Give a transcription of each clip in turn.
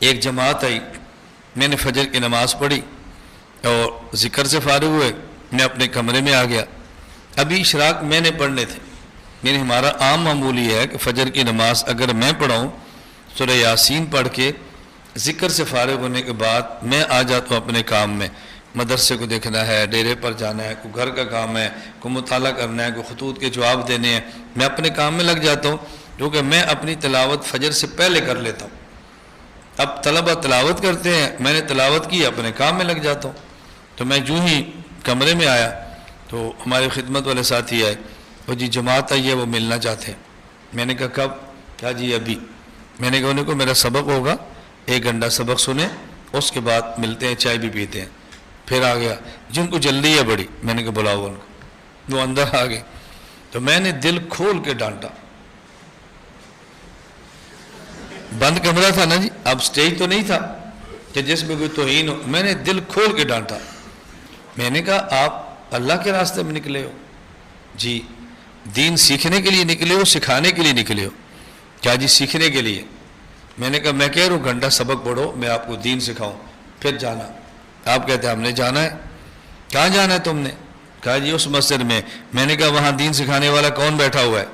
ایک جماعت آئی، میں نے فجر کی نماز پڑھی اور ذکر سے فارغ ہوئے، میں اپنے کمرے میں آ گیا۔ ابھی اشراق میں نے پڑھنے تھے، یعنی ہمارا عام معمول یہ ہے کہ فجر کی نماز اگر میں پڑھاؤں سورہ یاسین پڑھ کے ذکر سے فارغ ہونے کے بعد میں آ جاتا ہوں اپنے کام میں، مدرسے کو دیکھنا ہے، ڈیرے پر جانا ہے، کوئی گھر کا کام ہے، کوئی مطالعہ کرنا ہے، کوئی خطوط کے جواب دینے ہیں، میں اپنے کام میں لگ جاتا ہوں، کیونکہ میں اپنی تلاوت فجر سے پہلے کر لیتا ہوں۔ اب طلبہ تلاوت کرتے ہیں، میں نے تلاوت کی، اپنے کام میں لگ جاتا ہوں۔ تو میں جو ہی کمرے میں آیا تو ہمارے خدمت والے ساتھی آئے، وہ جی جماعت آئی ہے، وہ ملنا چاہتے ہیں۔ میں نے کہا کب؟ کیا جی ابھی۔ میں نے کہا انہیں کو میرا سبق ہوگا، 1 گھنٹہ سبق سنیں، اس کے بعد ملتے ہیں، چائے بھی پیتے ہیں۔ پھر آ گیا جن کو جلدی ہے بڑی، میں نے کہا بلاؤ ان کو، وہ اندر آ گئے۔ تو میں نے دل کھول کے ڈانٹا، بند کمرہ تھا نا جی، اب سٹیج تو نہیں تھا کہ جس میں کوئی توہین ہو، میں نے دل کھول کے ڈانٹا۔ میں نے کہا آپ اللہ کے راستے میں نکلے ہو؟ جی دین سیکھنے کے لیے نکلے ہو، سکھانے کے لیے نکلے ہو؟ کیا جی سیکھنے کے لیے۔ میں نے کہا میں کہہ رہا ہوں گھنٹہ سبق پڑھو، میں آپ کو دین سکھاؤں، پھر جانا۔ آپ کہتے ہیں ہم نے جانا ہے۔ کہاں جانا ہے تم نے؟ کہا جی اس مسجد میں۔ میں نے کہا وہاں دین سکھانے والا کون بیٹھا ہوا ہے؟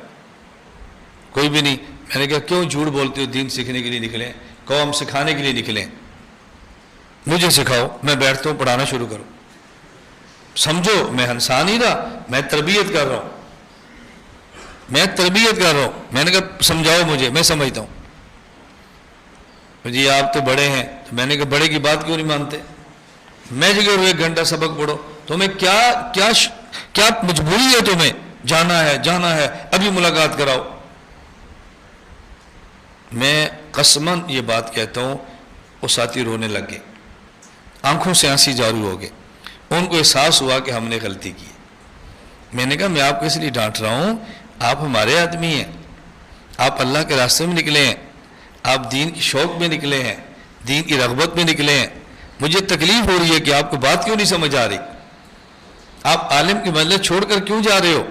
کوئی بھی نہیں۔ میں نے کہا کیوں جھوٹ بولتے ہو؟ دین سیکھنے کے لیے نکلیں، قوم سکھانے کے لیے نکلیں، مجھے سکھاؤ، میں بیٹھتا ہوں، پڑھانا شروع کرو۔ سمجھو میں ہنسا نہیں رہا، میں تربیت کر رہا ہوں، میں تربیت کر رہا ہوں۔ میں نے کہا سمجھاؤ مجھے، میں سمجھتا ہوں۔ جی آپ تو بڑے ہیں۔ تو میں نے کہا بڑے کی بات کیوں نہیں مانتے؟ میں جو کہہ رہا ہوں 1 گھنٹہ سبق پڑھو، تمہیں کیا مجبوری ہے؟ تمہیں جانا ہے، ابھی ملاقات کراؤ۔ میں قسماً یہ بات کہتا ہوں، وہ ساتھی رونے لگ گئے، آنکھوں سے آنسی جاری ہو گئے، ان کو احساس ہوا کہ ہم نے غلطی کی۔ میں نے کہا میں آپ کو اس لیے ڈانٹ رہا ہوں، آپ ہمارے آدمی ہیں، آپ اللہ کے راستے میں نکلے ہیں، آپ دین کی شوق میں نکلے ہیں، دین کی رغبت میں نکلے ہیں۔ مجھے تکلیف ہو رہی ہے کہ آپ کو بات کیوں نہیں سمجھ آ رہی، آپ عالم کی مجلس چھوڑ کر کیوں جا رہے ہو،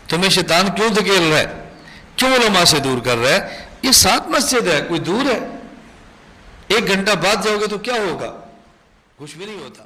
تمہیں شیطان کیوں دھکیل رہا ہے، کیوں علماء سے دور کر رہا ہے؟ یہ 7 مسجد ہے، کوئی دور ہے؟ 1 گھنٹہ بعد جاؤ گے تو کیا ہوگا؟ کچھ بھی نہیں ہوتا۔